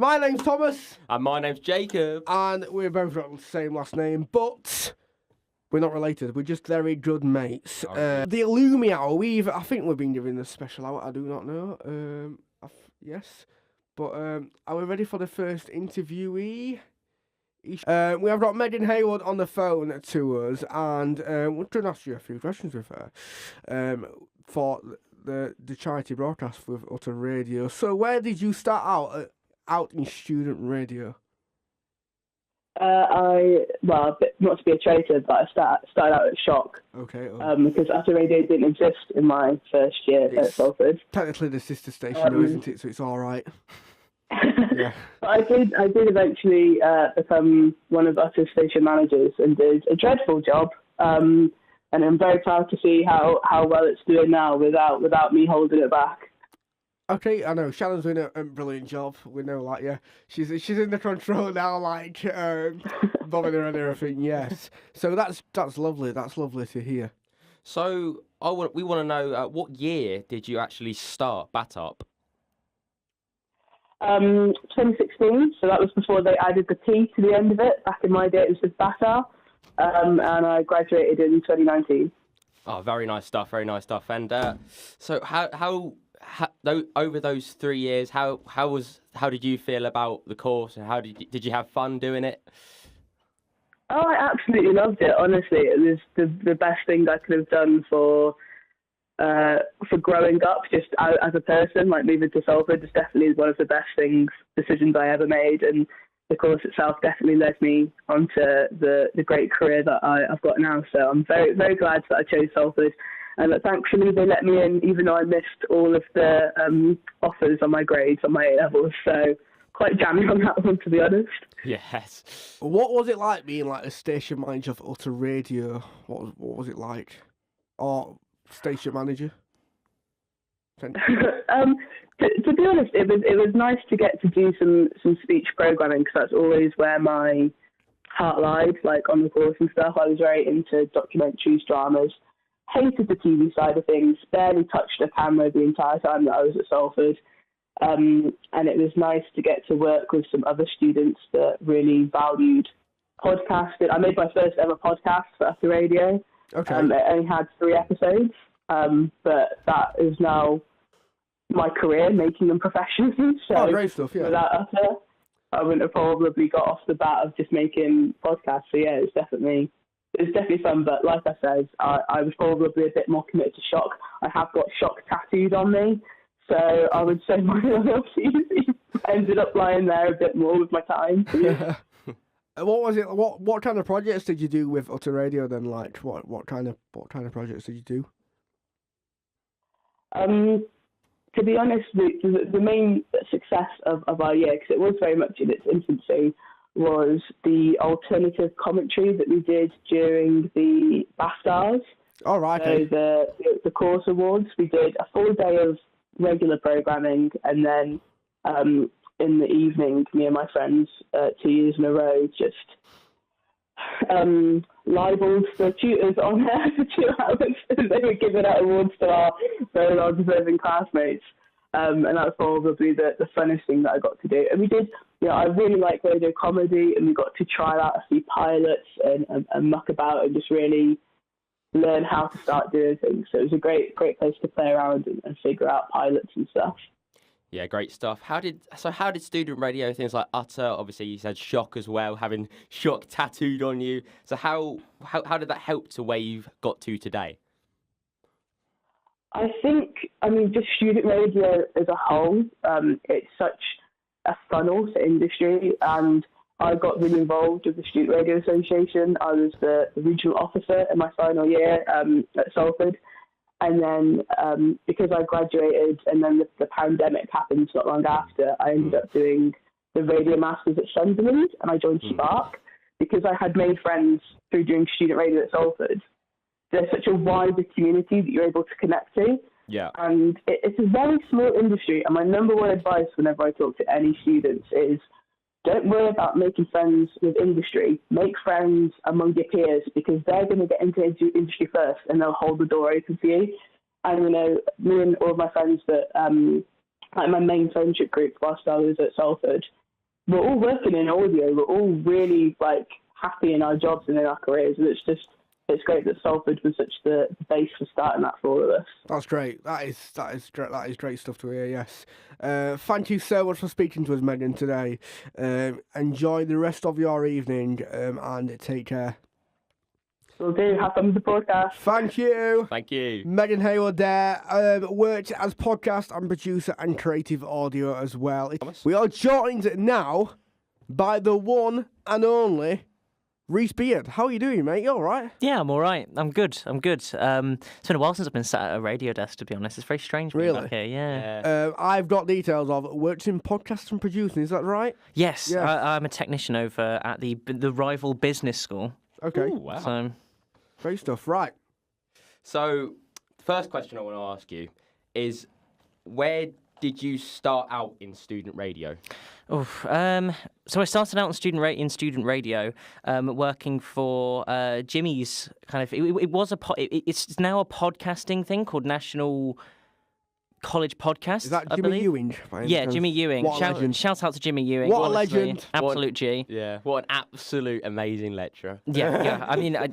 My name's Thomas. And my name's Jacob. And we're both got the same last name, but we're not related. We're just very good mates. Okay. The Alumni Hour, I think we've been given a special hour. I do not know. Yes. But are we ready for the first interviewee? We have got Megan Hayward on the phone to us, and we're going to ask you a few questions with her for the charity broadcast with Utter Radio. So where did you start out in student radio? Not to be a traitor, but I started out at Shock. Okay. Because Utter Radio didn't exist in my first year at Salford. Technically the sister station, though, isn't it? So it's all right. Yeah. But I did eventually become one of Utter's station managers and did a dreadful job. And I'm very proud to see how well it's doing now without me holding it back. Okay, I know Shannon's doing a brilliant job. We know, like, yeah, she's in the control now, like, bobbing her and everything. Yes, so that's lovely. That's lovely to hear. So we want to know what year did you actually start Bat Up? 2016. So that was before they added the T to the end of it. Back in my day, it was just Bata, and I graduated in 2019. Oh, very nice stuff. Very nice stuff. And so how over those 3 years, how did you feel about the course, and did you have fun doing it? Oh, I absolutely loved it. Honestly, it was the best thing I could have done for growing up, just as a person. Like, moving to Salford is definitely one of the best decisions I ever made, and the course itself definitely led me onto the great career that I've got now. So I'm very, very glad that I chose Salford. And thankfully they let me in, even though I missed all of the offers on my grades on my A-levels. So quite jammy on that one, to be honest. Yes. What was it like being like a station manager for Utter Radio? What was it like? Or station manager? To be honest, it was nice to get to do some speech programming, because that's always where my heart lied, like on the course and stuff. I was very into documentaries, dramas. Hated the TV side of things, barely touched a camera the entire time that I was at Salford. And it was nice to get to work with some other students that really valued podcasting. I made my first ever podcast for Utter Radio. Okay. It only had 3 episodes, but that is now my career, making them professionally. So great stuff, yeah. Without Utter, I wouldn't have probably got off the bat of just making podcasts. So yeah, it's definitely fun, but like I said, I was probably a bit more committed to Shock. I have got Shock tattooed on me, so I would say my loyalty ended up lying there a bit more with my time. What was it? What kind of projects did you do with Utter Radio then? Like, what kind of projects did you do? To be honest, the main success of our year, because it was very much in its infancy, was the alternative commentary that we did during the BAFTAs. All right. So the course awards, we did a full day of regular programming, and then in the evening, me and my friends, 2 years in a row, just libelled the tutors on there for 2 hours, and they were giving out awards to our very well-deserving classmates. And that's probably the funnest thing that I got to do. And we did, I really like radio comedy, and we got to try out a few pilots and muck about and just really learn how to start doing things. So it was a great place to play around and figure out pilots and stuff. Yeah, great stuff. How did student radio, things like Utter, obviously you said Shock as well, having Shock tattooed on you. So how did that help to where you've got to today? I think, just student radio as a whole, it's such a funnel to industry, and I got really involved with the Student Radio Association. I was the regional officer in my final year at Salford, and then because I graduated and then the pandemic happened not long after, I ended up doing the Radio Masters at Sunderland, and I joined Spark because I had made friends through doing student radio at Salford. There's such a wider community that you're able to connect to. Yeah. And it's a very small industry. And my number one advice whenever I talk to any students is don't worry about making friends with industry. Make friends among your peers, because they're going to get into industry first and they'll hold the door open for you. And, me and all of my friends that, like my main friendship group whilst I was at Salford, we're all working in audio. We're all really like happy in our jobs and in our careers, and it's great that Salford was such the base for starting that for all of us. That's great. That is great stuff to hear. Yes. Thank you so much for speaking to us, Megan, today. Enjoy the rest of your evening, and take care. Will do. Have fun with the podcast. Thank you. Thank you. Megan Hayward there, worked as podcast and producer and creative audio as well. We are joined now by the one and only Rhys Beard. How are you doing, mate? You all right? Yeah, I'm all right. I'm good. It's been a while since I've been sat at a radio desk, to be honest. It's very strange being Really? back here, yeah. I've got details of worked in podcast and producing. Is that right? Yes, Yeah. I'm a technician over at the rival business school. Okay. Ooh, wow. So, Great stuff. Right. So, the first question I want to ask you is, where did you start out in student radio? so I started out in student radio, working for Jimmy's kind of. It's now a podcasting thing called National College Podcast. Is that I Jimmy believe. Ewing? by any Yeah, chance? Jimmy Ewing. What a legend. Shout out to Jimmy Ewing. What a honestly. legend. Absolute G. Yeah, what an absolute amazing lecturer. Yeah. I mean, I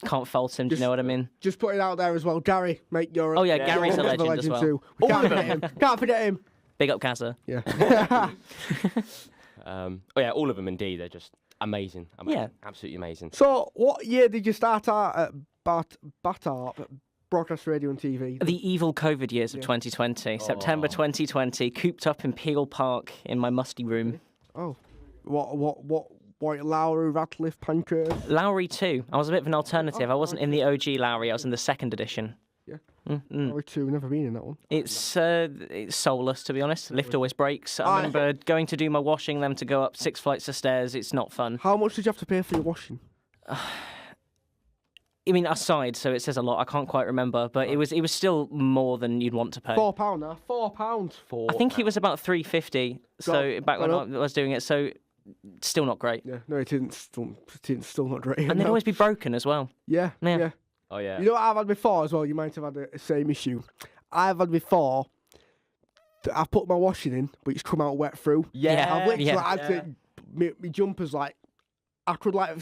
can't fault him. Do you know what I mean? Just put it out there as well. Gary, mate, you're Oh, yeah, Gary's a you're legend as well. too. We can't forget him. Can't forget him. Big up, Casa. Yeah. All of them indeed. They're just amazing. Yeah. Absolutely amazing. So, what year did you start out at Batarp, Broadcast Radio and TV? The evil COVID years of 2020. September 2020, cooped up in Peel Park in my musty room. Oh, what? White Lowry, Ratcliffe, Pankhurst. Lowry 2. I was a bit of an alternative. I wasn't in the OG Lowry. I was in the second edition. Yeah. Mm-mm. Lowry 2, never been in that one. It's soulless, to be honest. Lift always breaks. I remember going to do my washing, them to go up 6 flights of stairs. It's not fun. How much did you have to pay for your washing? I mean, aside, so it says a lot. I can't quite remember, but it was still more than you'd want to pay. £4 now. £4. I think it was about $3.50. So back when I was doing it, so still not great. Yeah, no, it isn't. Still not great. And they'd always be broken as well. Yeah. Oh yeah. You know what I've had before as well? You might have had the same issue. I've had before. I've put my washing in, but it's come out wet through. Yeah. I've literally had to. My jumpers like I could like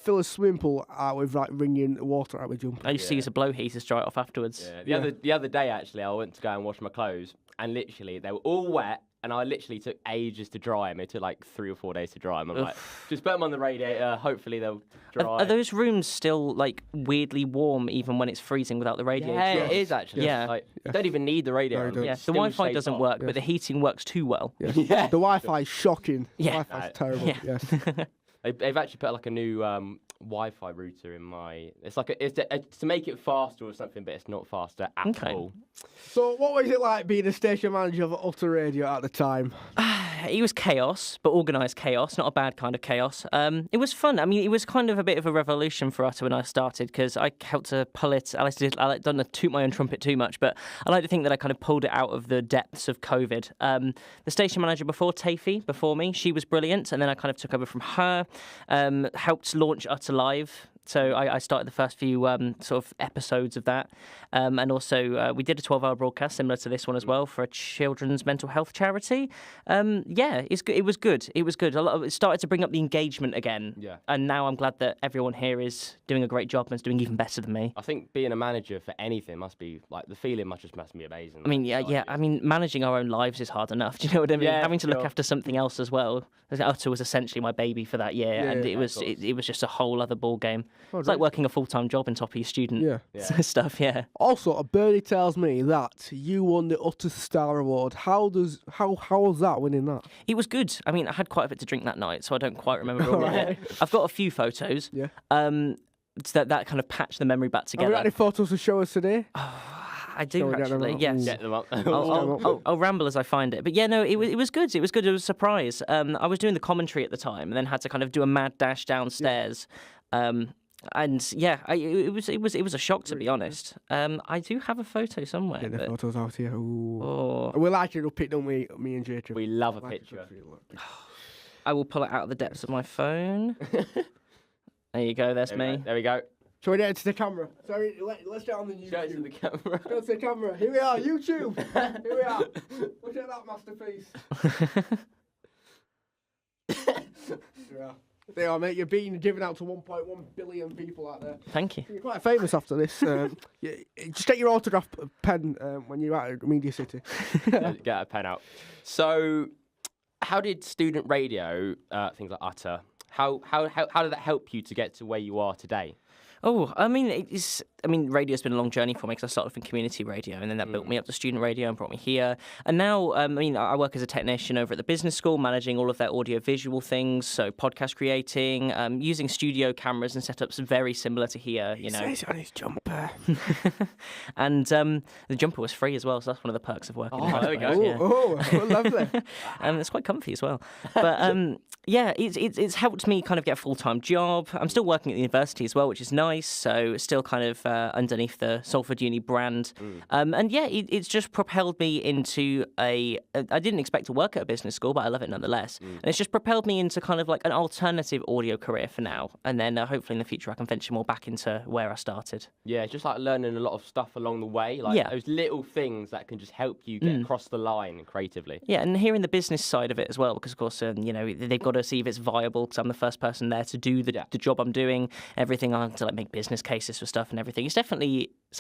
fill a swimming pool out with like wringing water out with jumper. I used to use a blow heater to dry it off afterwards. Yeah. The other day actually, I went to go and wash my clothes, and literally they were all wet. And I literally took ages to dry them. It took like 3 or 4 days to dry them. I'm like, just put them on the radiator. Hopefully they'll dry. Are those rooms still like weirdly warm even when it's freezing without the radiator? Yeah, it is actually. Yeah. Like, you don't even need the radiator. No, you don't. Yeah, It the still Wi-Fi stays doesn't hot. work, but the heating works too well. Yeah. Yeah. The Wi-Fi is shocking. Yeah. The Wi-Fi's terrible. Yeah. Yes. They've actually put like a new Wi-Fi router in my. It's like it's to make it faster or something, but it's not faster at all. So, what was it like being a station manager of Utter Radio at the time? It was chaos, but organised chaos, not a bad kind of chaos. It was fun. I mean, it was kind of a bit of a revolution for Utter when I started because I helped to pull it. I don't want to toot my own trumpet too much, but I like to think that I kind of pulled it out of the depths of COVID. The station manager before, Tafy, before me, she was brilliant, and then I kind of took over from her, helped launch Utter Live. So I started the first few sort of episodes of that. And also we did a 12-hour broadcast similar to this one as well for a children's mental health charity. It was good. It was good. It started to bring up the engagement again. Yeah. And now I'm glad that everyone here is doing a great job and is doing even better than me. I think being a manager for anything must be like the feeling must be amazing. I mean, yeah. I mean, managing our own lives is hard enough. Do you know what I mean? Yeah, Having to look sure. after something else as well. Utter was essentially my baby for that year, and Yeah, it was just a whole other ball game. It's like right. working a full-time job on top of your student Yeah. stuff. Yeah. Also, a birdie tells me that you won the Utter Star Award. How was that, winning that? It was good. I mean, I had quite a bit to drink that night, so I don't quite remember all of it. I've got a few photos. Yeah. So that kind of patched the memory back Have together. we got any photos to show us today? I do Shall we get them actually. up? Yes. Get them up. I'll ramble as I find it. But yeah, no, it was good. It was good. It was a surprise. I was doing the commentary at the time, and then had to kind of do a mad dash downstairs. And yeah, it was a shock, to be honest. I do have a photo somewhere. Get the but- photos out here. Ooh. Oh, We like it up it, don't we? Me and Jacob. We love a Like it picture. up it, look. I will pull it out of the depths of my phone. There you go. There's me. There we go. Shall we get it to the camera? Sorry, let's get on the YouTube. Show it to the camera. Go to the camera. Here we are, YouTube. Here we are. Look at that masterpiece. They are, mate. You're being given out to 1.1 billion people out there. Thank you. You're quite famous after this. Just get your autograph pen when you're at Media City. Get a pen out. So, how did student radio, things like Utter, how did that help you to get to where you are today? Oh, radio's been a long journey for me because I started off in community radio and then that built me up to student radio and brought me here. And now, I work as a technician over at the business school, managing all of their audio-visual things, so podcast creating, using studio cameras and setups very similar to here, you know. He says on his jumper. And the jumper was free as well, so that's one of the perks of working. Oh, there we go. Yeah. Oh, lovely. It's quite comfy as well. But it's helped me kind of get a full-time job. I'm still working at the university as well, which is nice. So still kind of underneath the Salford Uni brand. It's just propelled me into I didn't expect to work at a business school, but I love it nonetheless. And it's just propelled me into kind of like an alternative audio career for now. And then hopefully in the future I can venture more back into where I started. Yeah, just like learning a lot of stuff along the way. Like those little things that can just help you get across the line creatively. Yeah, and hearing the business side of it as well, because of course, they've got to see if it's viable because I'm the first person there to do the job I'm doing, everything. I have to like make business cases for stuff and everything. It's like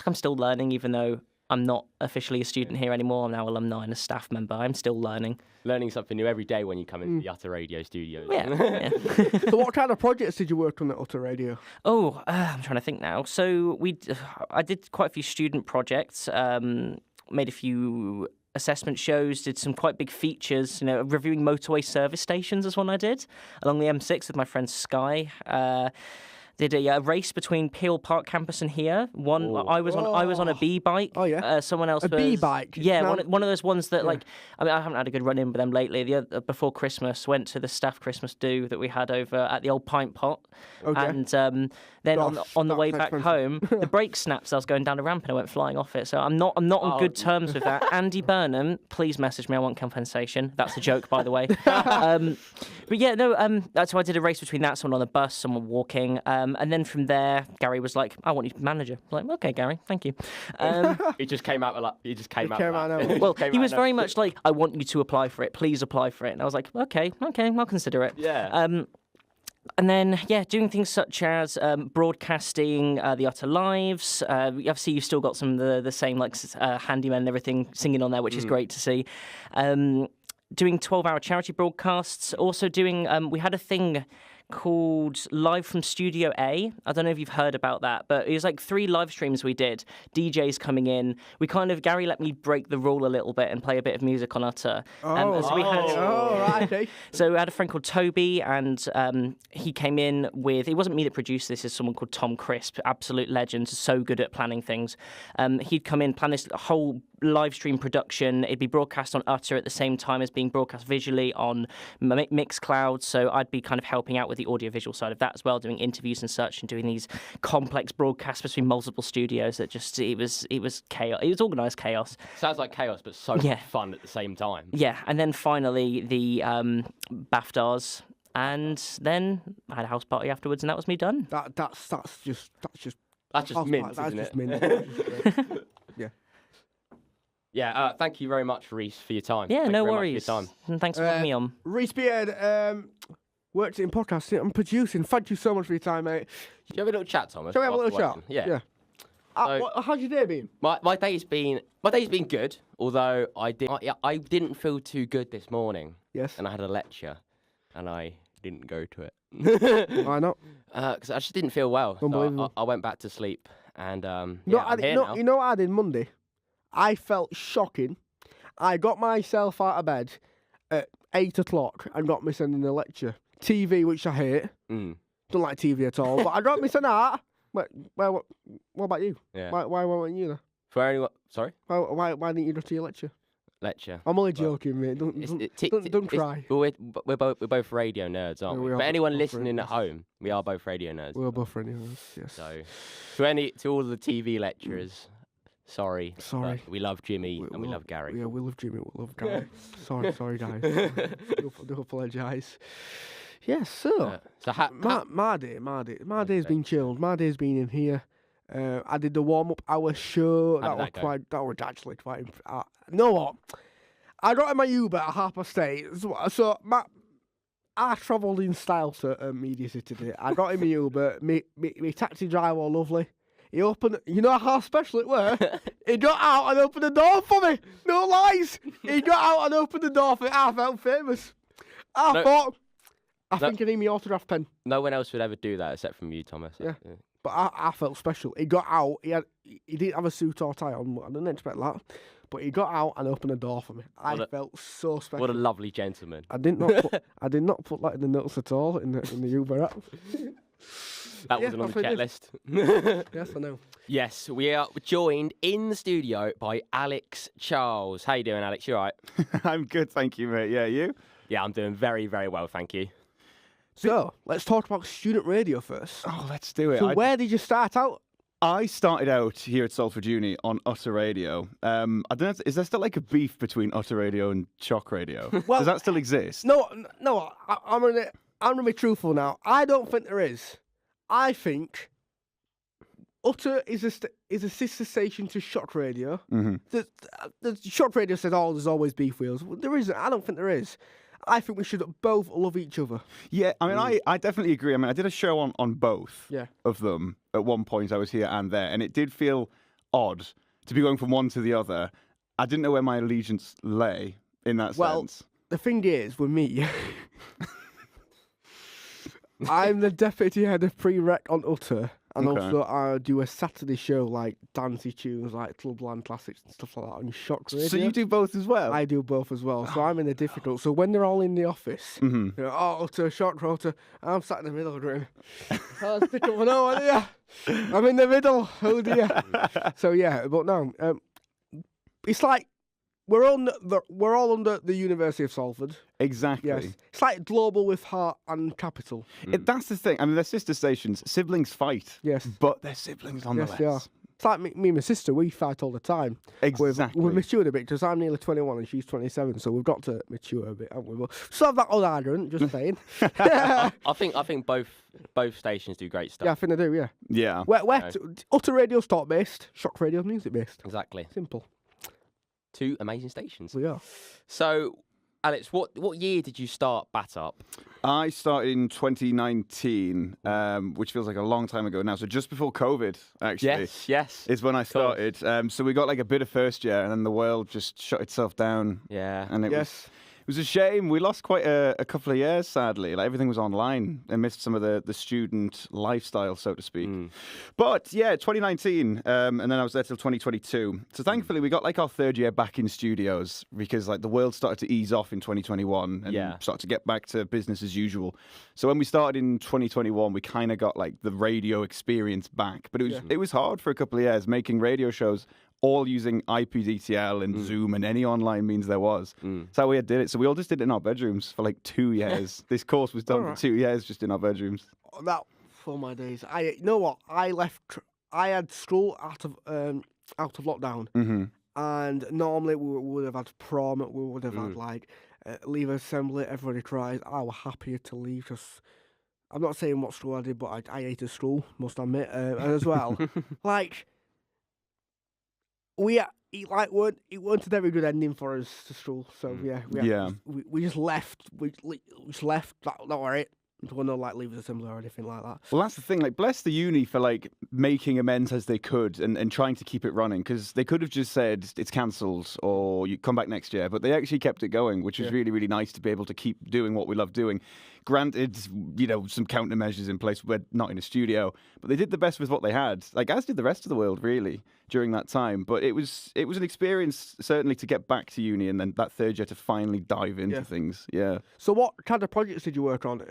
I'm still learning, even though I'm not officially a student here anymore. I'm now alumni and a staff member. I'm still learning. Learning something new every day when you come into the Utter Radio studios. Yeah. So what kind of projects did you work on at Utter Radio? Oh, I'm trying to think now. So I did quite a few student projects, made a few assessment shows, did some quite big features, reviewing motorway service stations is one I did, along the M6 with my friend Sky. Did a race between Peel Park campus and here. I was on a B bike. Oh yeah. Someone else was B bike. Yeah, one of those ones that I haven't had a good run in with them lately. Before Christmas, went to the staff Christmas do that we had over at the old Pint Pot. Okay. And then on the way back home, the brake snaps. I was going down a ramp and I went flying off it. So I'm not on good terms with that. Andy Burnham, please message me. I want compensation. That's a joke, by the way. But yeah, no. So I did a race between that, someone on the bus, someone walking. And then from there, Gary was like, "I want you to be manager." I was like, "Okay, Gary, thank you." He just came out with that. Well, he was very much like, "I want you to apply for it. Please apply for it." And I was like, "Okay, I'll consider it." Yeah. And then, doing things such as broadcasting the Utter Lives. Obviously, you've still got some of the same handyman and everything singing on there, which is great to see. Doing 12-hour charity broadcasts. Also doing, we had a thing called Live from Studio A. I don't know if you've heard about that, but it was like 3 live streams we did. DJs coming in. Gary let me break the rule a little bit and play a bit of music on Utter. Okay. So we had a friend called Toby, and he came in with, it wasn't me that produced this, it's someone called Tom Crisp, absolute legend, so good at planning things. He'd come in, plan this whole live stream production. It'd be broadcast on Utter at the same time as being broadcast visually on Mixcloud, so I'd be kind of helping out with the audiovisual side of that as well, doing interviews and such, and doing these complex broadcasts between multiple studios that just, it was chaos. It was organised chaos. Sounds like chaos, but so much fun at the same time. Yeah, and then finally the BAFTAs, and then I had a house party afterwards, and that was me done. That's just mint, that's isn't just it? mint. Yeah. Yeah, thank you very much, Rhys, for your time. Yeah, Thank no you very worries. much for your time. And thanks for having me on. Rhys Beard worked in podcasting and producing. Thank you so much for your time, mate. Shall we have a little chat, Thomas? Shall we have a little chat? Working? Yeah. How's your day been? My day's been good, although I didn't feel too good this morning. Yes. And I had a lecture, and I didn't go to it. Why not? Because I just didn't feel well. Unbelievable. So I went back to sleep, and I'm You here now. know what I did Monday? I felt shocking. I got myself out of bed at 8 o'clock and got me sending a lecture. TV, which I hate. Don't like TV at all. But I got me sending that. What about you? Yeah. Why weren't you there? For anyone, sorry? Why didn't you go to your lecture? Lecture. I'm only joking, mate. Don't cry. We're both radio nerds, aren't we? We For are anyone both listening radio at home, we are both radio nerds. We're both radio nerds, yes. So, to all the TV lecturers, sorry. But we love Jimmy and we love Gary. Yeah, we love Jimmy. We love Gary. sorry, guys. do apologise. Yes, so my day's been chilled. My day's been in here. I did the warm up hour show. That was actually quite. You know what? I got in my Uber at 8:30. So I travelled in style to Media City today. I got in my Uber. Me taxi driver was lovely. He opened, you know how special it were? He got out and opened the door for me. No lies. He got out and opened the door for me. I felt famous. I think I need my autograph pen. No one else would ever do that except from you, Thomas. Yeah. But I felt special. He got out. He didn't have a suit or tie on. I didn't expect that. But he got out and opened the door for me. I felt so special. What a lovely gentleman. I did not put that in the notes at all in the Uber app. That wasn't on the checklist. Yes, I know. Yes, we are joined in the studio by Alex Charles. How you doing, Alex? You all right? I'm good, thank you, mate. Yeah, you? Yeah, I'm doing very, very well, thank you. So, let's talk about student radio first. Oh, let's do it. So, where did you start out? I started out here at Salford Uni on Utter Radio. I don't know, is there still like a beef between Utter Radio and Shock Radio? Well, does that still exist? No. I'm gonna be truthful now. I don't think there is. I think Utter is a sister station to Shock Radio. Mm-hmm. The Shock Radio said, "Oh, there's always beef wheels." Well, there isn't. I don't think there is. I think we should both love each other. Yeah, I mean, I definitely agree. I mean, I did a show on both of them at one point. I was here and there, and it did feel odd to be going from one to the other. I didn't know where my allegiance lay in that sense. The thing is, with me, I'm the deputy head of pre-rec on Utter, and also I do a Saturday show like dancey tunes, like Clubland Classics and stuff like that on Shock Radio. So you do both as well? I do both as well. So I'm in the difficult. So when they're all in the office, you know, Utter, Shock Radio, I'm sat in the middle going, "Oh, let's pick up one over here. I'm in the middle. Oh dear." So yeah, but no, it's like we're all under the University of Salford. Exactly. Yes. It's like global with heart and capital. That's the thing. I mean, they're sister stations. Siblings fight. Yes. But they're siblings nonetheless. Yes, they are. It's like me and my sister, we fight all the time. Exactly. We've matured a bit because I'm nearly 21 and she's 27, so we've got to mature a bit, haven't we? But still have that old argument, just saying. I think both stations do great stuff. Yeah, I think they do, yeah. Yeah. Utter Radio's talk-based, Shock Radio's music-based. Exactly. Simple. Two amazing stations. We are. So, Alex, what year did you start Bat Up? I started in 2019, which feels like a long time ago now. So just before COVID, actually. Yes. Is when I started. So we got like a bit of first year, and then the world just shut itself down. Yeah. And it was a shame. We lost quite a couple of years, sadly. Like everything was online. I missed some of the student lifestyle, so to speak. But yeah, 2019, and then I was there till 2022. So thankfully, we got like our third year back in studios because like the world started to ease off in 2021 and started to get back to business as usual. So when we started in 2021, we kind of got like the radio experience back. But it was hard for a couple of years making radio shows all using IPDTL and Zoom and any online means there was. That's how we did it. So we all just did it in our bedrooms for like 2 years. This course was done for 2 years just in our bedrooms. That for my days. You know what? I had school out of lockdown, and normally we would have had prom. We would have had like leave assembly. Everybody cries. I was happier to leave because I'm not saying what school I did, but I hated school. Must admit, and as well, like. It weren't a very good ending for us to school, so we just left. We just left. That were it. There were no like leave assembly or anything like that. Well, that's the thing. Like, bless the uni for like making amends as they could and trying to keep it running because they could have just said it's cancelled or you come back next year, but they actually kept it going, which is really, really nice to be able to keep doing what we love doing. Granted, you know, some countermeasures in place. We're not in a studio, but they did the best with what they had. Like as did the rest of the world, really, during that time. But it was an experience certainly to get back to uni and then that third year to finally dive into things. Yeah. So what kind of projects did you work on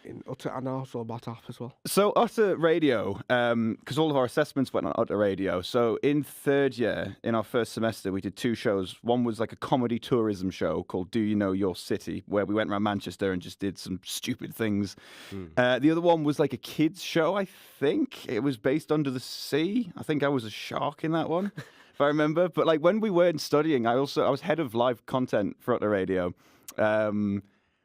in Utter and also Bat Up as well? So Utter Radio, because all of our assessments went on Utter Radio. So in third year, in our first semester, we did 2 shows. One was like a comedy tourism show called Do You Know Your City, where we went around Manchester and just did some stupid things. The other one was like a kids show, I think. It was based under the sea. I think I was a shark in that one, if I remember. But like when we weren't studying, I was head of live content for Utter Radio.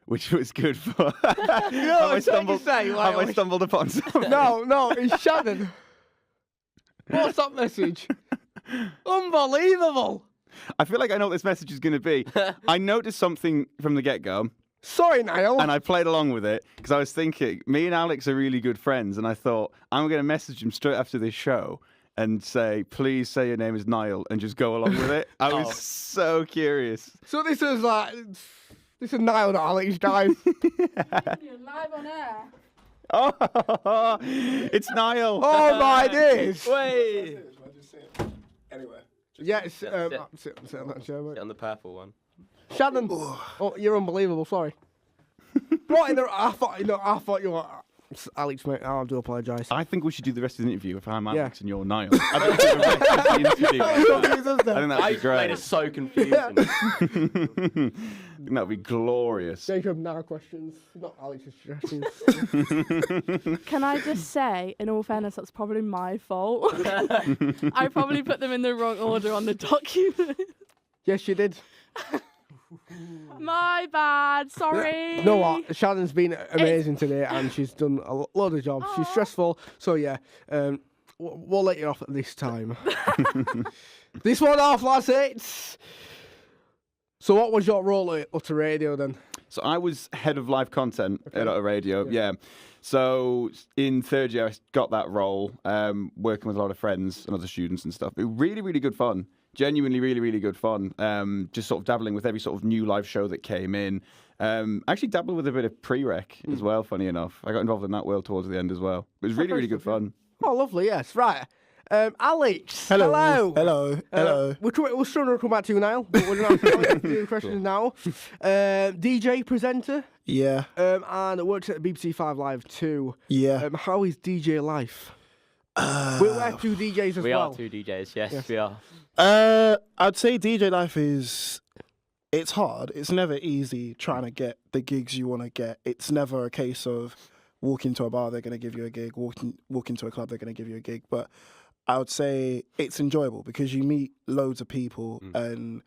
Which was good for. I stumbled upon something. No, it's Shannon. What's that message? Unbelievable. I feel like I know what this message is going to be. I noticed something from the get-go. Sorry, Niall. And I played along with it because I was thinking, me and Alex are really good friends, and I thought I'm going to message him straight after this show and say, please say your name is Niall, and just go along with it. I was so curious. So this is Niall, not Alex, guys. You're live on air. Oh, it's Niall. Oh my days. Wait. Anyway. Yes. Sit on that chair, mate. Sit on the purple one. Shannon. Oh, you're unbelievable. Sorry. What in the? I thought you were Alex, mate. I do apologise. I think we should do the rest of the interview if I'm Alex Yeah. and you're Niall. I don't think the rest of the interview. I think that'd be It great. is so confusing. I think that'd be glorious. Jacob, now questions, not Alex's suggestions. Can I just say, in all fairness, that's probably my fault. I probably put them in the wrong order on the document. Yes, you did. My bad. Sorry. You know what? Shannon's been amazing today, and she's done a load of jobs. She's stressful, so yeah. We'll let you off at this time. This one off, lads. It's. So, what was your role at Utter Radio then? So I was head of live content at Otter Radio, yeah. So in third year, I got that role, working with a lot of friends and other students and stuff. It was really, really good fun. Genuinely, really, really good fun. Just sort of dabbling with every sort of new live show that came in. Actually dabbled with a bit of pre-rec as well, funny enough. I got involved in that world towards the end as well. It was really, really good fun. Oh, lovely, yes. Right. Alex. Hello. Hello. We're still going to come back to you, Niall, but we're going to do questions now. DJ, presenter, Yeah. and works at BBC 5 Live too. Yeah. How is DJ life? We're two DJs as We well. are two DJs, yes, we are. I'd say DJ life it's hard. It's never easy trying to get the gigs you want to get. It's never a case of walk into a bar, they're going to give you a gig. Walk into a club, they're going to give you a gig. But I would say it's enjoyable because you meet loads of people and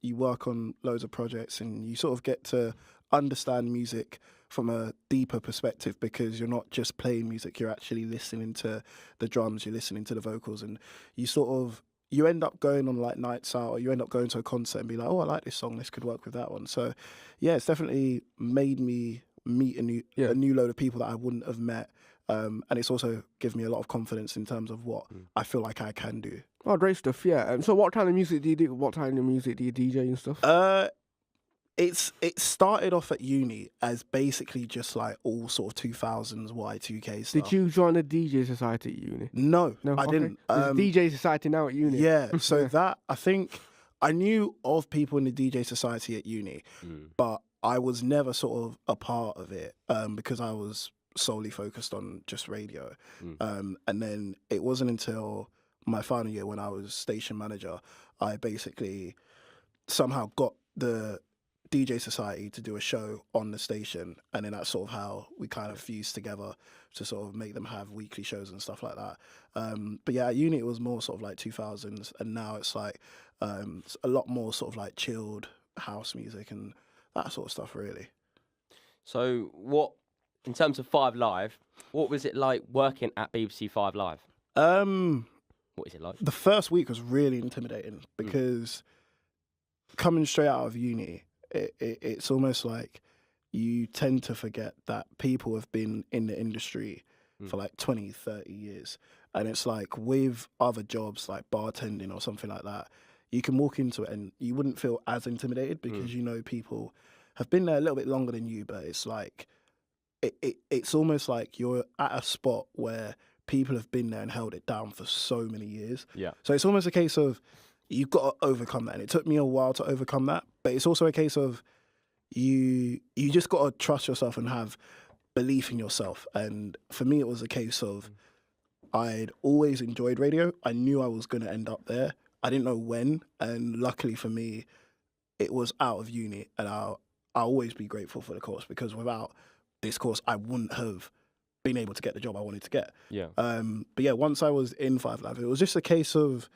you work on loads of projects and you sort of get to understand music from a deeper perspective because you're not just playing music, you're actually listening to the drums, you're listening to the vocals, and you end up going on like nights out or you end up going to a concert and be like, oh, I like this song, this could work with that one. So yeah, it's definitely made me meet a new load of people that I wouldn't have met. And it's also given me a lot of confidence in terms of what I feel like I can do. Oh, great stuff, yeah. So what kind of music do you do? What kind of music do you DJ and stuff? It started off at uni as basically just like all sort of 2000s Y2K stuff. Did you join a DJ society at uni? No, I Okay. didn't. There's a DJ society now at uni. Yeah, so that, I think, I knew of people in the DJ society at uni, but I was never sort of a part of it because I was solely focused on just radio. And then it wasn't until my final year when I was station manager, I basically somehow got the DJ Society to do a show on the station, and then that's sort of how we kind of fused together to sort of make them have weekly shows and stuff like that. But yeah, at uni it was more sort of like 2000s, and now it's like it's a lot more sort of like chilled house music and that sort of stuff, really. So in terms of 5 Live, what was it like working at BBC 5 Live? What is it like? The first week was really intimidating because coming straight out of uni, it's almost like you tend to forget that people have been in the industry for like 20, 30 years. And it's like with other jobs like bartending or something like that, you can walk into it and you wouldn't feel as intimidated because you know people have been there a little bit longer than you, but it's like, it's almost like you're at a spot where people have been there and held it down for so many years. Yeah. So it's almost a case of you've got to overcome that. And it took me a while to overcome that. But it's also a case of you just got to trust yourself and have belief in yourself. And for me, it was a case of I'd always enjoyed radio. I knew I was going to end up there. I didn't know when. And luckily for me, it was out of uni. And I'll always be grateful for the course because without this course, I wouldn't have been able to get the job I wanted to get. Yeah. But yeah, once I was in 5 Live, it was just a case of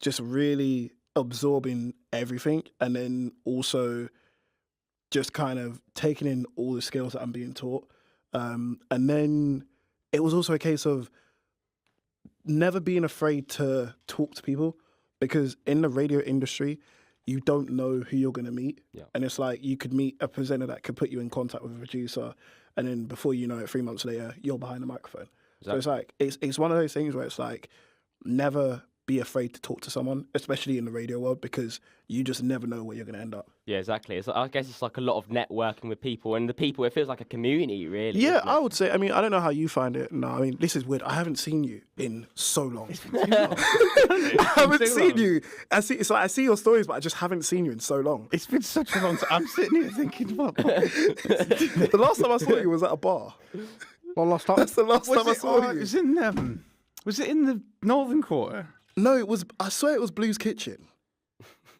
just really absorbing everything and then also just kind of taking in all the skills that I'm being taught. And then it was also a case of never being afraid to talk to people because in the radio industry, you don't know who you're going to meet. Yeah. And it's like you could meet a presenter that could put you in contact with a producer, and then before you know it, 3 months later, you're behind the microphone. Exactly. So it's like, it's one of those things where it's like, never be afraid to talk to someone, especially in the radio world, because you just never know where you're going to end up. Yeah, exactly. I guess it's like a lot of networking with people, and the people, it feels like a community, really. Yeah, isn't it? I would say, I mean, I don't know how you find it. No, I mean, this is weird. I haven't seen you in so long. I haven't seen you. It's like I see your stories, but I just haven't seen you in so long. It's been such a long time. I'm sitting here thinking, what? The last time I saw you was at a bar. Well, last time. That's the last time I saw you. Was it in the Northern Quarter? No, it was. I swear it was Blue's Kitchen.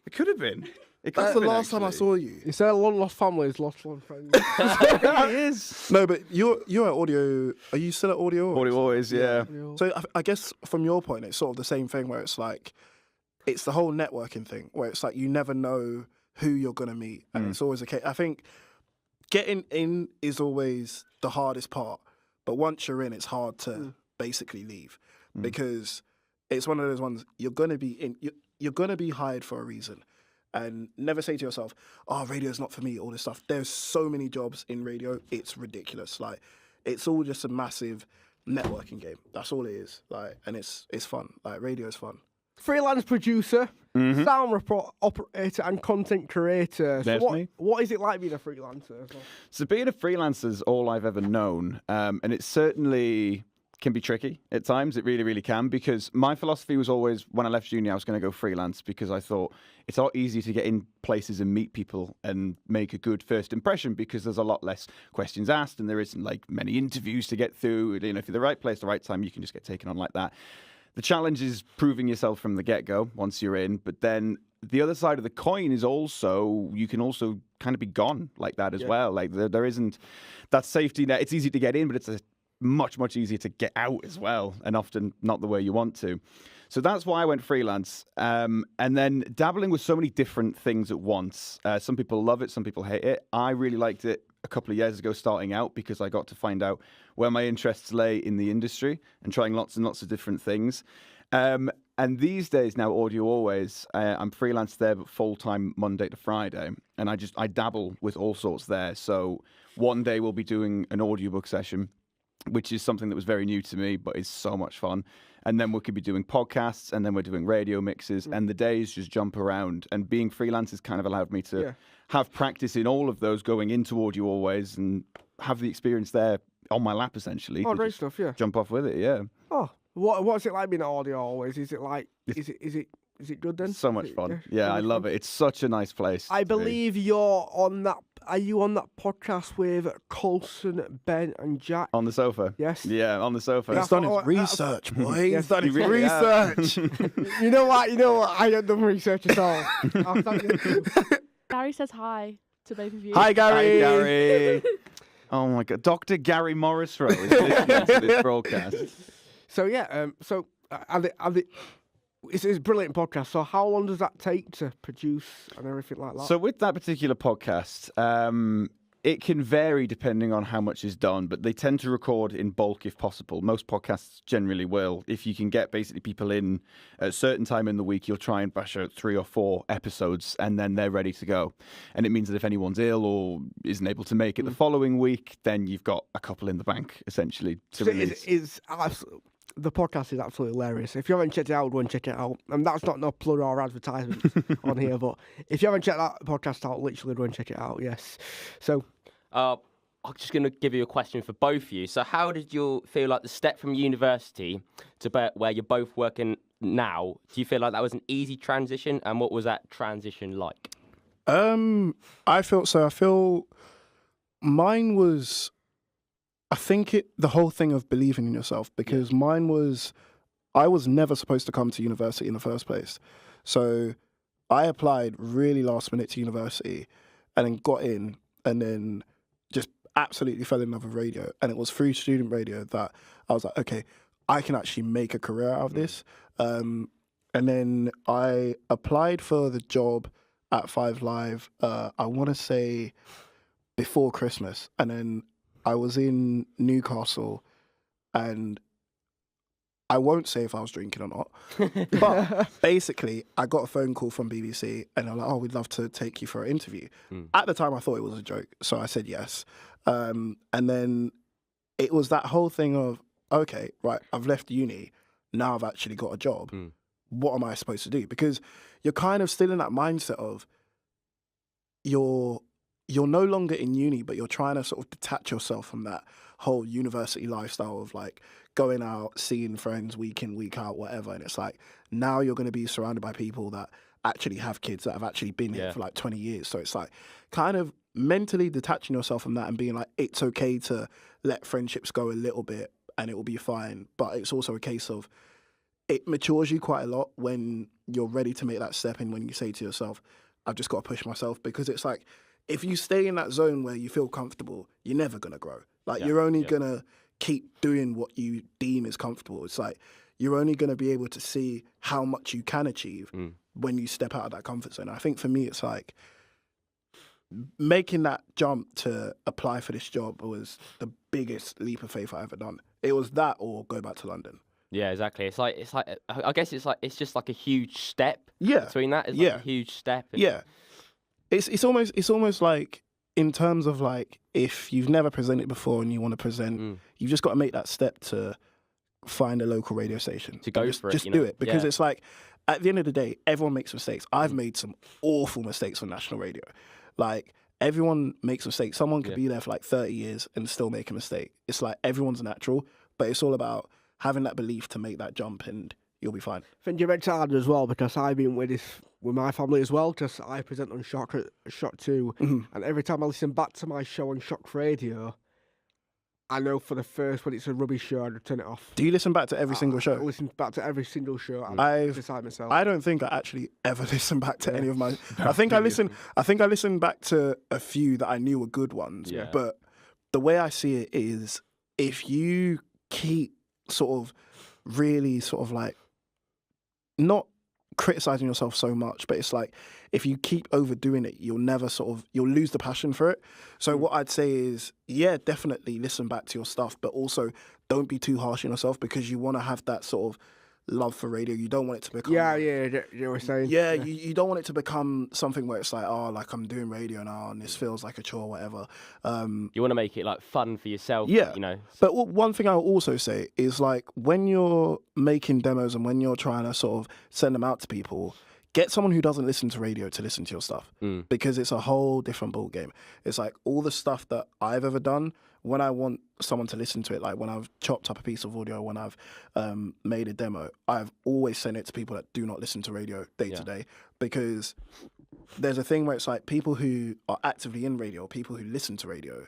It could have been. That's the last time I saw you. You said long lost families, lost one friends. It is. No, but you're at audio. Are you still at audio? What it always, yeah. So I guess from your point, it's sort of the same thing where it's like, it's the whole networking thing where it's like you never know who you're gonna meet, and it's always okay. I think getting in is always the hardest part, but once you're in, it's hard to basically leave because it's one of those ones you're gonna be in. You're gonna be hired for a reason. And never say to yourself, "Oh, radio's not for me." All this stuff. There's so many jobs in radio. It's ridiculous. Like, it's all just a massive networking game. That's all it is. Like, and it's fun. Like, radio is fun. Freelance producer, sound operator, and content creator. So That's me. what is it like being a freelancer? So being a freelancer is all I've ever known, and it certainly can be tricky at times. It really, really can, because my philosophy was always, when I left uni, I was going to go freelance because I thought it's a lot easier to get in places and meet people and make a good first impression because there's a lot less questions asked and there isn't like many interviews to get through. You know, if you're the right place, the right time, you can just get taken on like that. The challenge is proving yourself from the get-go once you're in, but then the other side of the coin is also, you can also kind of be gone like that as well. Like there isn't that safety net. It's easy to get in, but it's much easier to get out as well, and often not the way you want to. So that's why I went freelance, and then dabbling with so many different things at once. Some people love it, some people hate it. I really liked it a couple of years ago starting out because I got to find out where my interests lay in the industry and trying lots and lots of different things. And these days now, Audio Always, I'm freelance there, but full-time Monday to Friday. And I dabble with all sorts there. So one day we'll be doing an audiobook session, which is something that was very new to me, but is so much fun. And then we could be doing podcasts, and then we're doing radio mixes, and the days just jump around. And being freelance has kind of allowed me to have practice in all of those going into Audio Always and have the experience there on my lap, essentially. Oh, great stuff, yeah. Jump off with it, yeah. Oh, what's it like being at Audio Always? Is it like, is it good then? So much fun. Yeah, I love it. It's such a nice place. I believe you're on that. Are you on that podcast with Colson, Ben, and Jack? On the sofa. Yes. Yeah, on the sofa. He's done his research, boy. He's done his really research. You know what? I don't do research at all. I'll thank you. Gary says hi to both of you. Hi, Gary. Hi, Gary. Oh my God, Dr. Gary Morrisroe is listening to this broadcast. So yeah, it's a brilliant podcast. So how long does that take to produce and everything like that? So with that particular podcast, it can vary depending on how much is done, but they tend to record in bulk if possible. Most podcasts generally will. If you can get basically people in at a certain time in the week, you'll try and bash out 3 or 4 episodes and then they're ready to go. And it means that if anyone's ill or isn't able to make it the following week, then you've got a couple in the bank, essentially, to release. The podcast is absolutely hilarious. If you haven't checked it out, go and check it out. And that's not no plug or advertisement on here, but if you haven't checked that podcast out, literally go and check it out, yes. So... I'm just going to give you a question for both of you. So how did you feel like the step from university to where you're both working now? Do you feel like that was an easy transition? And what was that transition like? I feel mine was... I think the whole thing of believing in yourself, because mine was, I was never supposed to come to university in the first place. So I applied really last minute to university and then got in and then just absolutely fell in love with radio. And it was through student radio that I was like, okay, I can actually make a career out of this. And then I applied for the job at 5 Live, I want to say before Christmas. And then I was in Newcastle and I won't say if I was drinking or not, but basically, I got a phone call from BBC and they're like, "Oh, we'd love to take you for an interview." At the time, I thought it was a joke, so I said yes. And then it was that whole thing of, okay, right, I've left uni, now I've actually got a job. What am I supposed to do? Because you're kind of still in that mindset of you're no longer in uni, but you're trying to sort of detach yourself from that whole university lifestyle of like going out, seeing friends week in, week out, whatever. And it's like, now you're going to be surrounded by people that actually have kids that have actually been here for like 20 years. So it's like kind of mentally detaching yourself from that and being like, it's okay to let friendships go a little bit and it will be fine. But it's also a case of it matures you quite a lot when you're ready to make that step in, when you say to yourself, I've just got to push myself. Because it's like, if you stay in that zone where you feel comfortable, you're never going to grow. Like, you're only going to keep doing what you deem is comfortable. It's like, you're only going to be able to see how much you can achieve when you step out of that comfort zone. I think for me, it's like making that jump to apply for this job was the biggest leap of faith I ever done. It was that or go back to London. Yeah, exactly. It's like I guess it's just like a huge step. Between that, it's like a huge step. It's almost like, in terms of like, if you've never presented before and you want to present, you've just got to make that step to find a local radio station. To go for it. Just do it. Because it's like, at the end of the day, everyone makes mistakes. I've made some awful mistakes on national radio. Like, everyone makes mistakes. Someone could be there for like 30 years and still make a mistake. It's like, everyone's natural, but it's all about having that belief to make that jump and you'll be fine. I think you're meant to add as well, because I've been with my family as well, because I present on Shock 2, and every time I listen back to my show on Shock Radio, I know for the first, when it's a rubbish show, I'd turn it off. Do you listen back to every single show? I listen back to every single show. I decide myself. I don't think I actually ever listen back to any of my. I think I listened back to a few that I knew were good ones. Yeah. But the way I see it is, if you keep sort of really sort of like not criticizing yourself so much, but it's like, if you keep overdoing it, you'll lose the passion for it. So what I'd say is, definitely listen back to your stuff, but also don't be too harsh on yourself, because you want to have that sort of love for radio. You don't want it to become you were saying. You don't want it to become something where it's like, oh, like I'm doing radio now and this feels like a chore or whatever. You want to make it like fun for yourself, But one thing I'll also say is, like, when you're making demos and when you're trying to sort of send them out to people, get someone who doesn't listen to radio to listen to your stuff, because it's a whole different ball game. It's like all the stuff that I've ever done, when I want someone to listen to it, like when I've chopped up a piece of audio, when I've made a demo, I've always sent it to people that do not listen to radio day to day, because there's a thing where it's like, people who are actively in radio, people who listen to radio,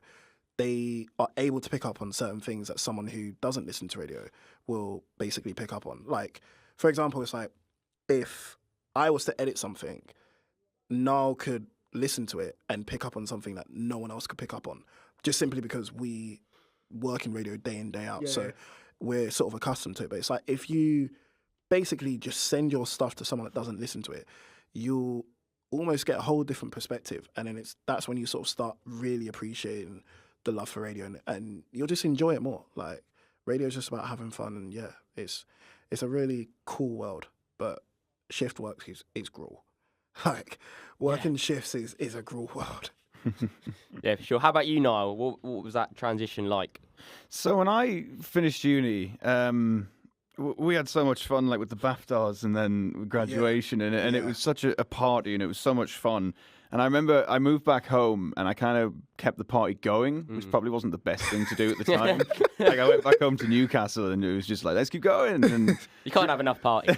they are able to pick up on certain things that someone who doesn't listen to radio will basically pick up on. Like, for example, it's like, if I was to edit something, Niall could listen to it and pick up on something that no one else could pick up on, just simply because we work in radio day in, day out. So we're sort of accustomed to it. But it's like, if you basically just send your stuff to someone that doesn't listen to it, you'll almost get a whole different perspective. And then that's when you sort of start really appreciating the love for radio, and you'll just enjoy it more. Like, radio is just about having fun, and it's a really cool world. But shift work is gruel. Like, working shifts is a gruel world. Yeah, for sure. How about you, Niall? What was that transition like? So when I finished uni, we had so much fun, like with the BAFTAs and then graduation, and it was such a party, and it was so much fun. And I remember I moved back home and I kind of kept the party going, which probably wasn't the best thing to do at the time. Like, I went back home to Newcastle and it was just like, let's keep going. And you can't have enough parties.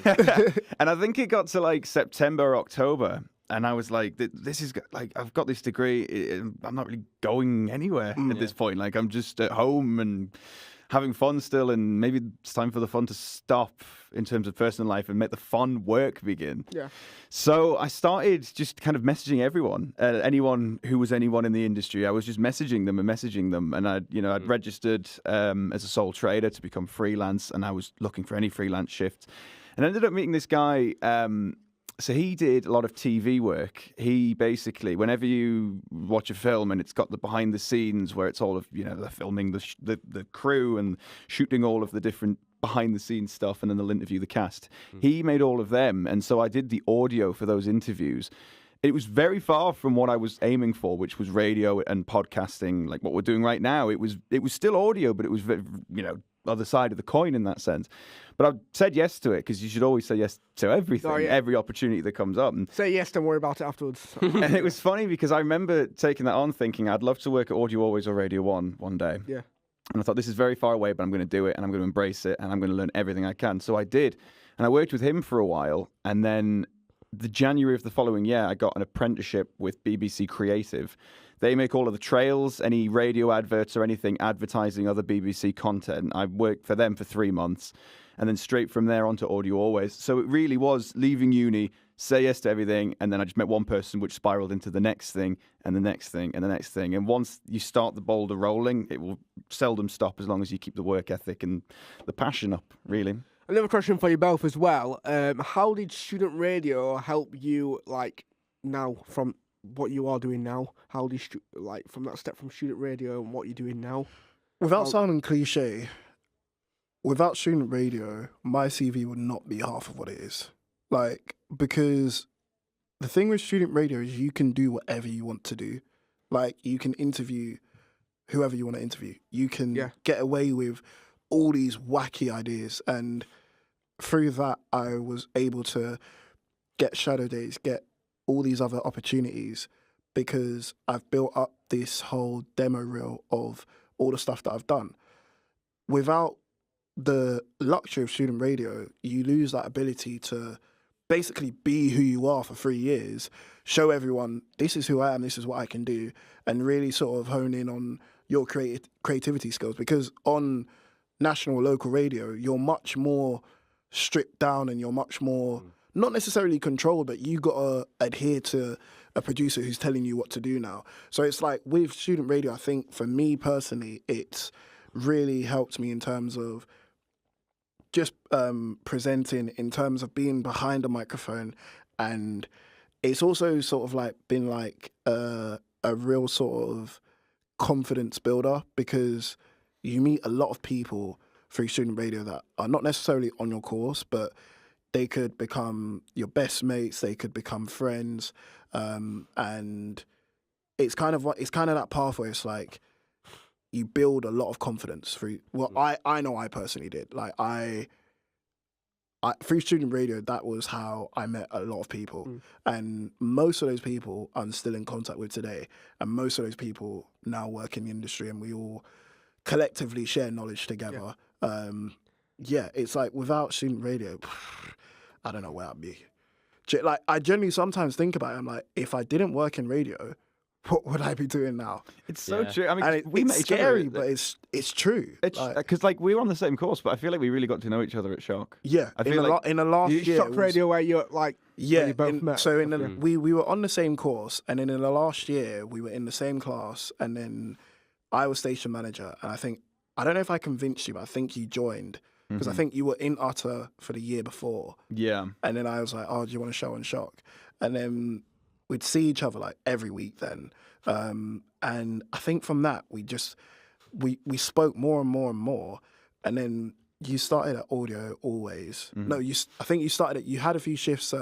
And I think it got to like September, October. And I was like, this is like, I've got this degree. I'm not really going anywhere at this point. Like, I'm just at home and having fun still. And maybe it's time for the fun to stop in terms of personal life and make the fun work begin. Yeah. So I started just kind of messaging everyone, anyone who was anyone in the industry. I was just messaging them. And I'd registered as a sole trader to become freelance. And I was looking for any freelance shift. And I ended up meeting this guy. So he did a lot of TV work. He basically, whenever you watch a film and it's got the behind the scenes where it's all of, they're filming the crew and shooting all of the different behind the scenes stuff, and then they'll interview the cast. He made all of them, and so I did the audio for those interviews. It was very far from what I was aiming for, which was radio and podcasting, like what we're doing right now. It was still audio, but it was, other side of the coin in that sense. But I said yes to it because you should always say yes to everything, every opportunity that comes up. And say yes, don't worry about it afterwards. and it was funny because I remember taking that on, thinking I'd love to work at Audio Always or Radio 1 one day. Yeah. And I thought, this is very far away, but I'm going to do it, and I'm going to embrace it, and I'm going to learn everything I can. So I did. And I worked with him for a while, and then the January of the following year, I got an apprenticeship with BBC Creative. They make all of the trails, any radio adverts or anything advertising other BBC content. I worked for them for 3 months, and then straight from there on to Audio Always. So it really was leaving uni, say yes to everything, and then I just met one person, which spiraled into the next thing, and the next thing, and the next thing. And once you start the boulder rolling, it will seldom stop as long as you keep the work ethic and the passion up, really. Another question for you both as well. How did student radio help you, like, now from what you are doing now? How did from that step from student radio and what you're doing now? Without sounding cliche, without student radio, my CV would not be half of what it is. Like, because the thing with student radio is you can do whatever you want to do. Like, you can interview whoever you want to interview. You can get away with all these wacky ideas, and through that I was able to get shadow days, get all these other opportunities, because I've built up this whole demo reel of all the stuff that I've done. Without the luxury of student radio, you lose that ability to basically be who you are for 3 years, show everyone this is who I am, this is what I can do, and really sort of hone in on your creativity skills. Because on national or local radio, you're much more stripped down, and you're much more not necessarily controlled, but you got to adhere to a producer who's telling you what to do now. So it's like with student radio, I think for me personally, it's really helped me in terms of just presenting, in terms of being behind a microphone. And it's also sort of like been like a real sort of confidence builder, because you meet a lot of people through student radio that are not necessarily on your course, but they could become your best mates, they could become friends, and it's kind of that pathway. It's like you build a lot of confidence through. Well, I know I personally did. Like I through student radio, that was how I met a lot of people, and most of those people I'm still in contact with today, and most of those people now work in the industry, and we all collectively share knowledge together. It's like without student radio, I don't know where I'd be. Like, I genuinely sometimes think about it. I'm like, if I didn't work in radio, what would I be doing now? It's so true. I mean, and it's scary, but it's true. Because like we were on the same course, but I feel like we really got to know each other at Shock. Yeah, I feel like in the last year, Shock radio where you're like, where you both met. So we were on the same course, and then in the last year we were in the same class, and then I was station manager, and I don't know if I convinced you, but I think you joined. Because I think you were in Utter for the year before. Yeah. And then I was like, oh, do you want to show on Shock? And then we'd see each other like every week then. And I think from that, we spoke more and more and more. And then you started at Audio Always. No, I think you started you had a few shifts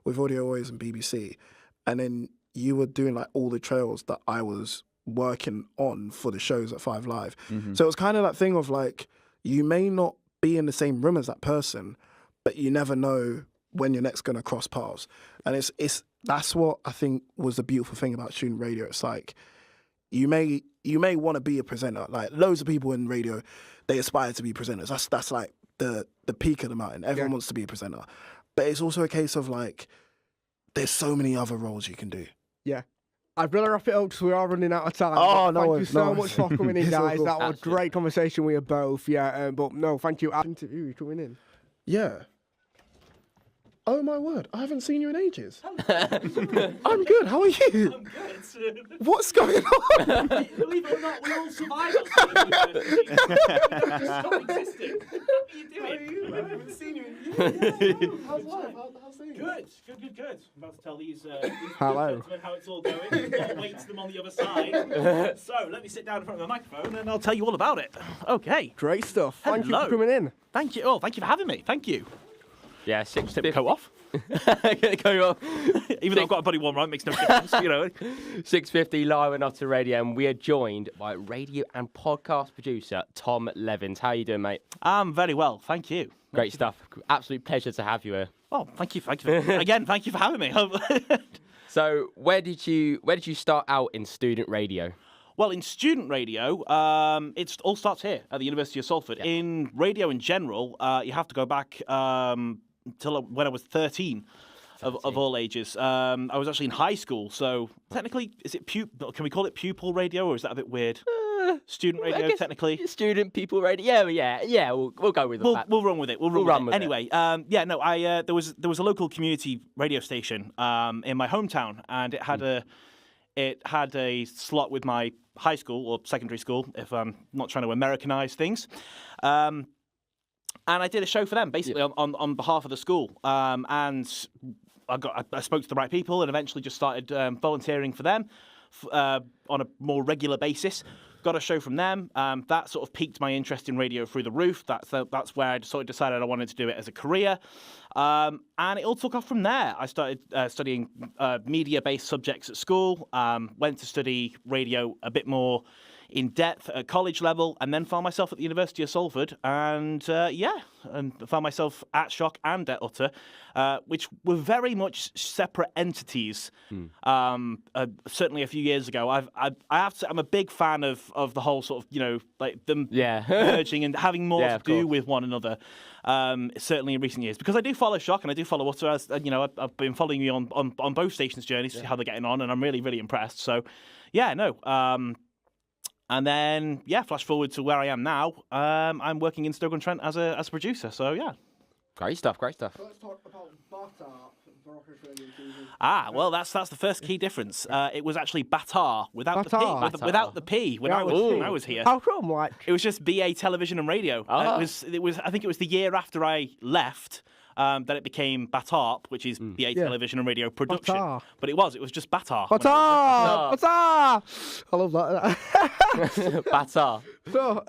with Audio Always and BBC. And then you were doing like all the trails that I was working on for the shows at 5 Live. So it was kind of that thing of like, you may not be in the same room as that person, but you never know when you're next going to cross paths. And that's what I think was the beautiful thing about student radio. It's like you may want to be a presenter. Like loads of people in radio, they aspire to be presenters. That's like the peak of the mountain. Everyone wants to be a presenter. But it's also a case of like there's so many other roles you can do. Yeah. I'd rather wrap it up because we are running out of time. Oh, no, thank you so much for coming in, guys. Cool. That was a great conversation with you both. Yeah, but no, thank you. Interview you coming in. Yeah. Oh my word, I haven't seen you in ages. I'm good, how are you? I'm good. What's going on? Believe it or not, we all survived. Stop existing. What are you doing? I haven't seen you in years. How's life? How's things? Good. I'm about to tell these Hello. gentlemen how it's all going. What awaits them on the other side. So let me sit down in front of the microphone and I'll tell you all about it. Okay. Great stuff. Thank you Hello. for coming in. Thank you. Oh, thank you for having me. Thank you. Yeah, Take the coat off. Go on. Even though I've got a bloody one right, makes no difference. 6:50 live on Otter Radio, and we are joined by radio and podcast producer Tom Levins. How you doing, mate? I'm very well, thank you. Great stuff. Absolute pleasure to have you here. Oh, thank you. Again, thank you for having me. So, where did you start out in student radio? Well, in student radio, it all starts here at the University of Salford. Yeah. In radio in general, you have to go back until when I was 13. Of all ages. I was actually in high school, so technically, can we call it pupil radio, or is that a bit weird? Student radio, technically. Student people radio. Yeah. We'll go with that. We'll run with it. We'll run with it. Anyway, there was a local community radio station in my hometown, and it had a slot with my high school or secondary school, if I'm not trying to Americanize things. And I did a show for them, basically on behalf of the school, and I spoke to the right people and eventually just started volunteering for them on a more regular basis. Got a show from them. That sort of piqued my interest in radio through the roof. That's where I sort of decided I wanted to do it as a career. And it all took off from there. I started studying media-based subjects at school, went to study radio a bit more in depth at college level, and then found myself at the University of Salford, and found myself at Shock and at Utter, which were very much separate entities. Certainly a few years ago, I have to say I'm a big fan of the whole sort of like them merging and having more to do with one another. Certainly in recent years, because I do follow Shock and I do follow Utter. As I've been following you on both stations' journeys to see how they're getting on, and I'm really, really impressed. So, and then, flash forward to where I am now. I'm working in Stoke-on-Trent as a producer. So, yeah. Great stuff. So let's talk about Batar. Well, that's the first key difference. It was actually Batar without the P when I was here. How come? It was just BA Television and Radio. I think it was the year after I left. That it became Batarp, which is BA Television and Radio Production. Batar. But it was just Batar. Batar! I love that. Batar. So,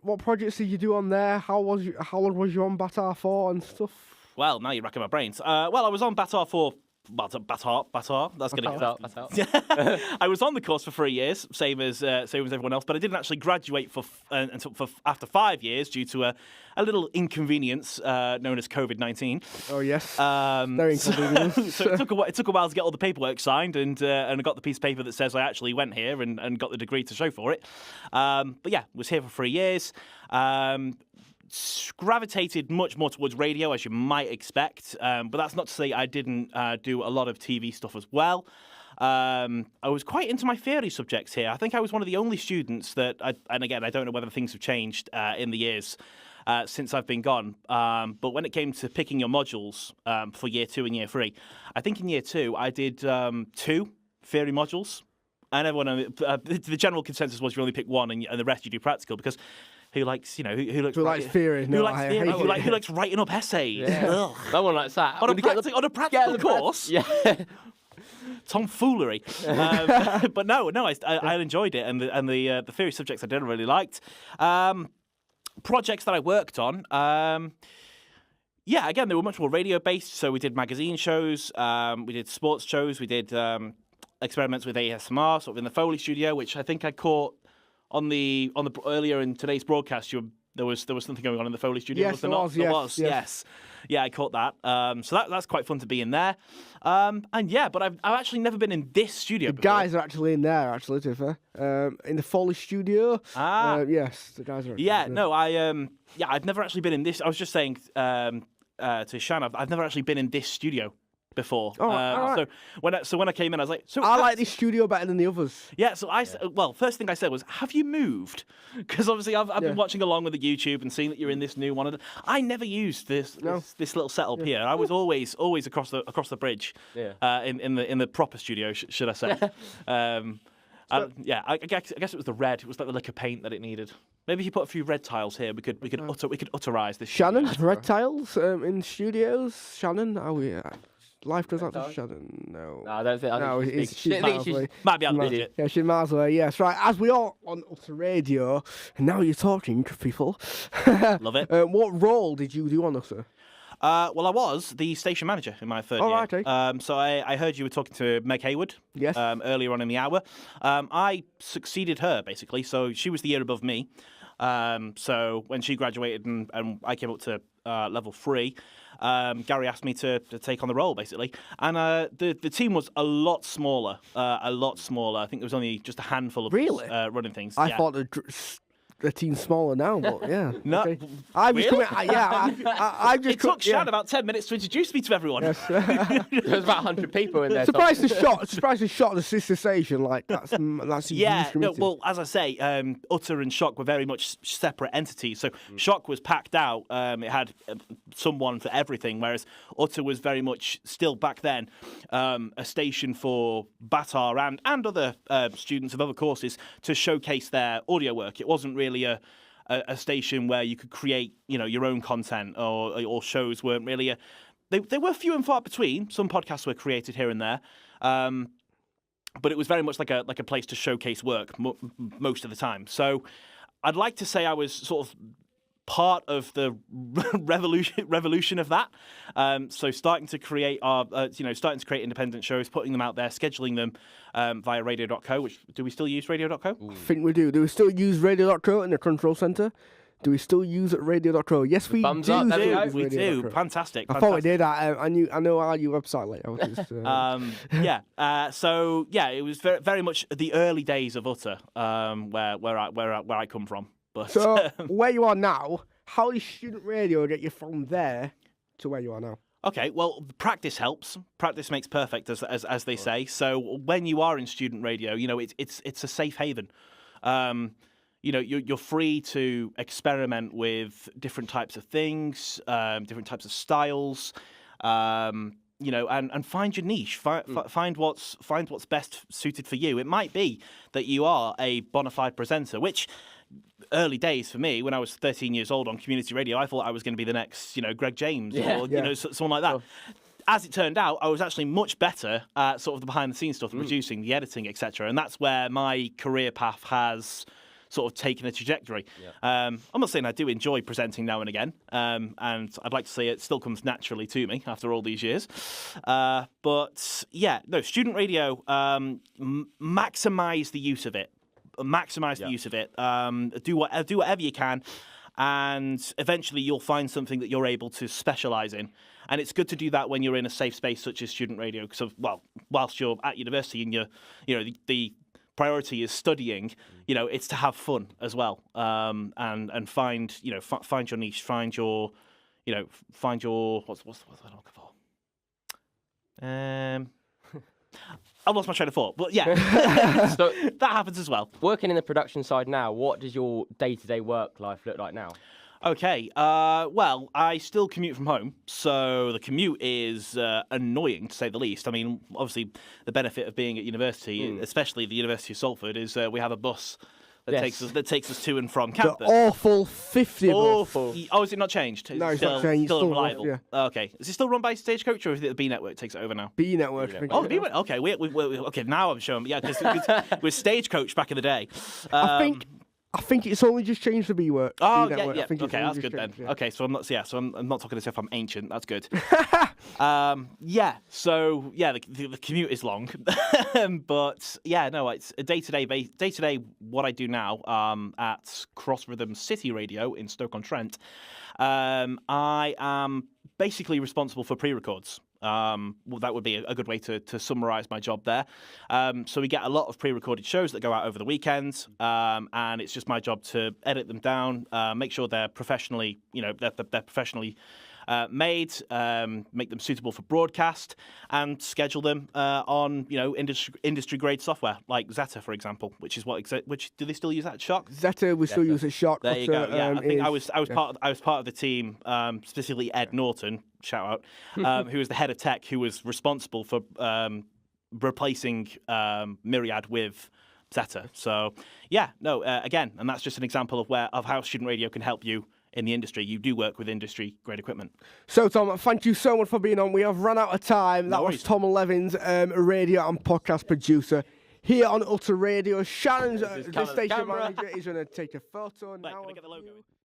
what projects did you do on there? How long was you on Batar for and stuff? Well, now you're racking my brains. I was on Batar for... Batar. That's going to Batar. I was on the course for 3 years, same as everyone else, but I didn't actually graduate until after 5 years due to a little inconvenience known as COVID-19. Oh yes, very inconvenient. So it took a while to get all the paperwork signed, and I got the piece of paper that says I actually went here and got the degree to show for it. Was here for 3 years. Gravitated much more towards radio, as you might expect, but that's not to say I didn't do a lot of TV stuff as well. I was quite into my theory subjects here. I think I was one of the only students that, and again, I don't know whether things have changed in the years since I've been gone, but when it came to picking your modules for year 2 and year 3, I think in year 2 I did 2 theory modules, and everyone, the general consensus was you only pick 1 and the rest you do practical, because who likes theory? Who likes writing up essays? Yeah. No one likes that. On a practical course. Yeah. Tomfoolery. But no, I enjoyed it, and the theory subjects I did really liked. Projects that I worked on. Again, they were much more radio based. So we did magazine shows, we did sports shows, we did experiments with ASMR, sort of in the Foley studio, which I think I caught. On the earlier in today's broadcast, there was something going on in the Foley studio. Yes, there was. Yes. Yeah, I caught that. So that's quite fun to be in there. But I've actually never been in this studio. The guys are actually in there. Actually, to be fair, in the Foley studio. Yes, the guys are. I've never actually been in this. I was just saying to Shan, I've never actually been in this studio before. All right. So when I came in, I was like, I like this studio better than the others. Yeah. So first thing I said was, have you moved? Because obviously I've been watching along with the YouTube and seeing that you're in this new one. I never used this little setup here. I was always across the bridge. Yeah. In the proper studio, should I say? Yeah, I guess it was the red. It was like the liquor paint that it needed. Maybe if you put a few red tiles here, we could utterize this. Shannon, studio. red tiles in studios. Shannon, are we? Life goes out to Shannon. No. No, I don't think. No, she's she's speaking. I think she's- Might be out of budget. Yeah, she's miles away. Yes, right. As we are on Utter Radio, and now you're talking to people. Love it. What role did you do on Utter? Well, I was the station manager in my third Oh, year. right, okay. So I heard you were talking to Meg Hayward. Yes. Earlier on in the hour. I succeeded her basically. So she was the year above me. So when she graduated and I came up to level 3, Gary asked me to take on the role basically, and the team was a lot smaller. I think there was only just a handful of us, running things. I yeah. thought the team's smaller now, but yeah. No, okay. I'm just really? coming. I just It took Shan about 10 minutes to introduce me to everyone. Yes. There's about 100 people in there. Surprised the shot the sister station like that's a Yeah, huge no, committee. well, as I say, Utter and Shock were very much separate entities. So Shock was packed out. It had someone for everything, whereas Utter was very much still back then a station for Batar and other students of other courses to showcase their audio work. It wasn't really a station where you could create, your own content or shows weren't really they were few and far between. Some podcasts were created here and there. But it was very much like a place to showcase work most of the time. So I'd like to say I was sort of part of the revolution of that. So starting to create independent shows, putting them out there, scheduling them via radio.co, which do we still use radio.co? I think we do. Do we still use radio.co in the control centre? Do we still use radio.co? Yes, we Thumbs do. up, there we use go. We do. radio.co. Fantastic. I thought we did. I know our new website layout is. Yeah. So yeah, it was very, very much the early days of Utter, where I come from. But So where you are now, how does student radio get you from there to where you are now? okay, well, practice helps. Practice makes perfect, as they say. So when you are in student radio, it's a safe haven. You're free to experiment with different types of things, different types of styles, and find your niche. Find what's best suited for you. It might be that you are a bona fide presenter, which early days for me, when I was 13 years old on community radio, I thought I was going to be the next, Greg James or someone like that. As it turned out, I was actually much better at sort of the behind the scenes stuff, the producing, the editing, etc. And that's where my career path has sort of taken a trajectory. I'm not saying I do enjoy presenting now and again, and I'd like to say it still comes naturally to me after all these years. But yeah, no, student radio, maximise the use of it. The use of it. Do whatever you can, and eventually you'll find something that you're able to specialise in. And it's good to do that when you're in a safe space such as student radio. Because whilst you're at university and the priority is studying, it's to have fun as well, and find find your niche, find your what's what I'm looking for. I've lost my train of thought, but yeah, So, that happens as well. working in the production side now, what does your day-to-day work life look like now? Okay, well, I still commute from home, so the commute is annoying, to say the least. I mean, obviously, the benefit of being at university, especially the University of Salford, is we have a bus that takes us to and from The campus. awful 50 Awful. Oh, is it not changed? No, it's not changed. Still Still reliable. yeah. Okay, is it still run by Stagecoach, or is it the B Network takes it over now? B Network. I think. Oh, the B Network. Okay, okay. Now I'm showing. Yeah, because with Stagecoach back in the day. I think it's only just changed to B work. Oh, B Network. yeah. I think it's Okay, only that's just good then. changed, yeah. Okay, so I'm not talking as if I'm ancient. That's good. So the commute is long, but yeah, no, it's a day to day. What I do now at Cross Rhythm City Radio in Stoke-on-Trent, I am basically responsible for pre-records. That would be a good way to summarise my job there. So we get a lot of pre-recorded shows that go out over the weekends, and it's just my job to edit them down, make sure they're professionally, they're professionally made, make them suitable for broadcast, and schedule them on industry grade software like Zeta, for example, which do they still use that at Shock? Zeta, we still use at Shock. There you go. Yeah, I think I was yeah. part of the team, specifically Ed Norton, shout out, who was the head of tech, who was responsible for replacing Myriad with etc. So, yeah, no, again, and that's just an example of how student radio can help you in the industry. You do work with industry-grade equipment. So, Tom, thank you so much for being on. We have run out of time. That was worries. Tom Levins, radio and podcast producer here on Utter Radio. Shannon's the station manager. He's going to take a photo now. Can I get the logo?